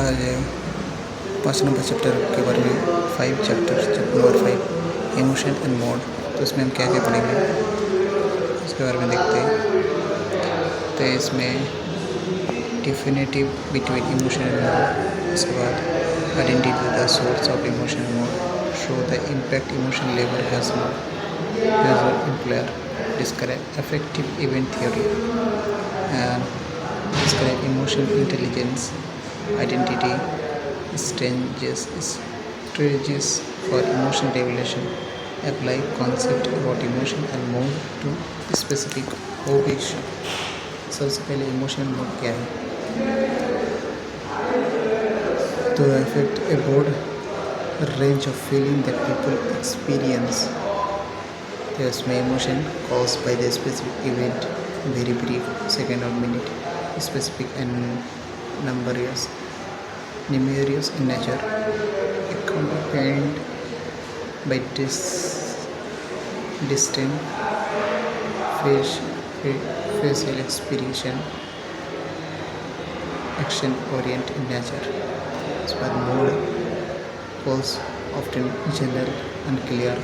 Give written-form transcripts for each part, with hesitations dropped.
आज 5 number chapter के बारे में 5 chapter number 5 emotion and mode. तो इसमें हम क्या क्या पढ़ेंगे उसके बारे में देखते हैं। तो इसमें definitive between emotion and mode, उसके बाद identity the source of emotion mode, show the impact emotion level has on player, describe affective event theory and describe emotional intelligence, identity, strategies for emotion regulation, apply concept about emotion and mood to specific occasion. सबसे पहले emotional mode क्या है? तो affect a broad range of feeling that people experience. तो इसमें emotion caused by the specific event, very brief, second or minute, specific and numerous in nature, accompanied by distinct facial expression, action oriented in nature. As per mood, goals often general, unclear,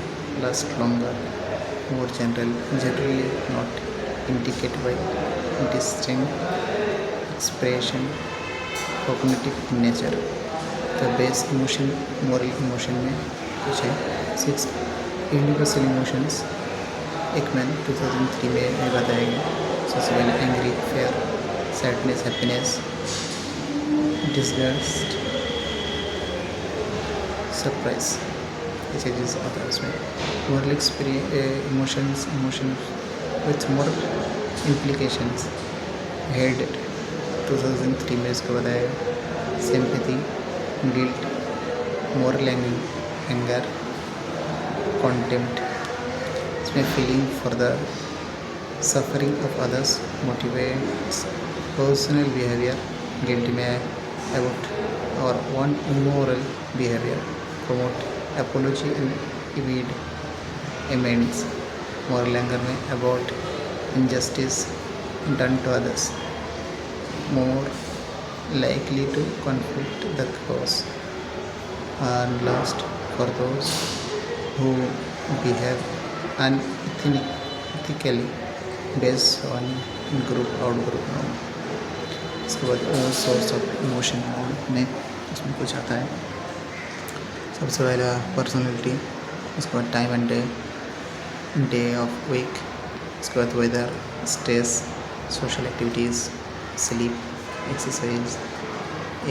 last longer, more general, generally not indicated by distinct expression, cognitive in nature. The base emotion, moral emotion में कुछ है 6 universal emotions. Ekman 2003 में बताया गया। सबसे पहले angry, fear, sadness, happiness, disgust, surprise, ऐसे चीज़ आता है उसमें। Moral emotion with moral implications, Haidt 2003 में इसको बताया। Sympathy, guilt, moral anger, contempt, इसमें feeling for the suffering of others motivates personal behaviour. Guilt में अबाउट और one immoral behavior, promote apology and evade amends. Moral anger में about injustice done to others, more likely to conflict the cause, and last for those who behave unethically based on group out group norm. इसके बाद source of emotion में इसमें कुछ आता है। सबसे पहला पर्सनैलिटी, उसके बाद time and day of week, उसके बाद weather, stress, social activities, sleep, exercise,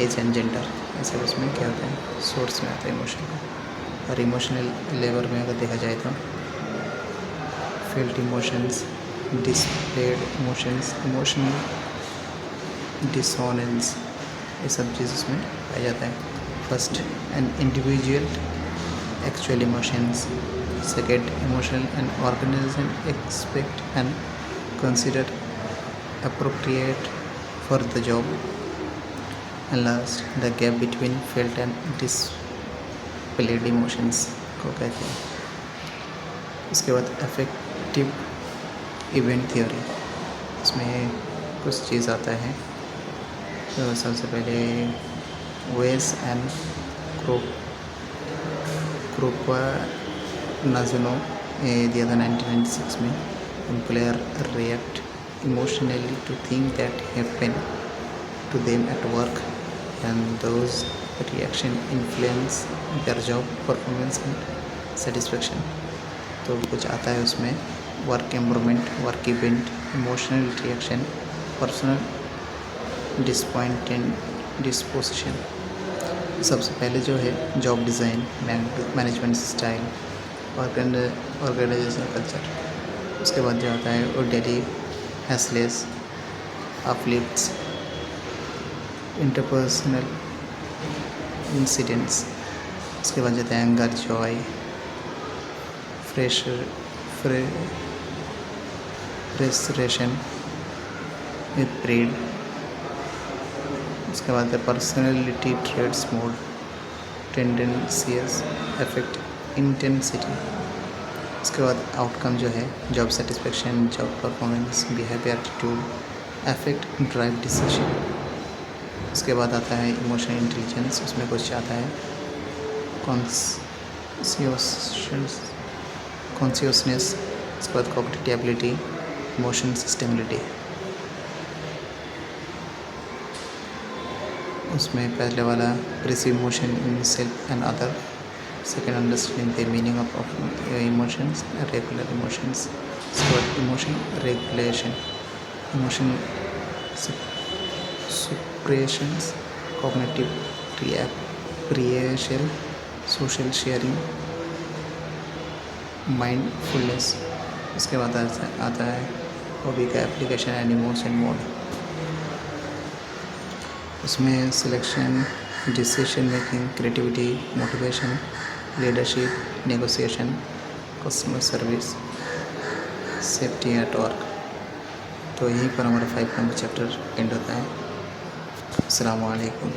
age and gender, ऐसे उसमें क्या होता है, सोर्स में आता है इमोशन का। और इमोशनल लेवल में अगर देखा जाए तो felt emotions, displayed emotions, emotional dissonance, ये सब चीज़ उसमें पाया जाता है। First an individual actual emotions, second emotional and organisation expect and consider appropriate for the job, and last the gap between felt and displayed emotions को कहते हैं। उसके बाद अफेक्टिव इवेंट थ्योरी, उसमें कुछ चीज़ आता है। तो सबसे पहले वेस एंड क्रोक्वा नाजुनो दिया था 1996 में। Player react emotionally to thing that happen to them at work, and those reaction influence their job performance and satisfaction. तो कुछ आता है उसमें work environment, work event, emotional reaction, personal disappointed disposition. सबसे पहले जो है job design, management style, organisation culture. उसके बाद जो आता है वो daily hassles, uplifts, interpersonal incidents. उसके बाद जाता है एंगर, जॉय, फ्रस्ट्रेशन, प्रेड। उसके बाद है personality trades, mode, tendencies, affect, intensity. उसके बाद आउटकम जो है job satisfaction, job performance, behaviour, attitude, affect, drive decision. उसके बाद आता है इमोशनल इंटेलिजेंस, उसमें कुछ आता है कॉन्शियसनेस, उसके बाद कॉग्निटिव एबिलिटी, इमोशन स्टेबिलिटी। उसमें पहले वाला receive emotion in self and other, second understanding the meaning of emotions, regular emotions, उसके बाद emotion regulation, emotion suppressions, cognitive reappraisal, social sharing, mindfulness. उसके बाद आता है हॉबी का एप्लीकेशन एंड इमोशन मोड। उसमें selection, decision making, creativity, motivation, leadership, negotiation, customer service, safety at work. तो यहीं पर हमारा 5 नंबर चैप्टर एंड होता है। अस्सलाम वालेकुम।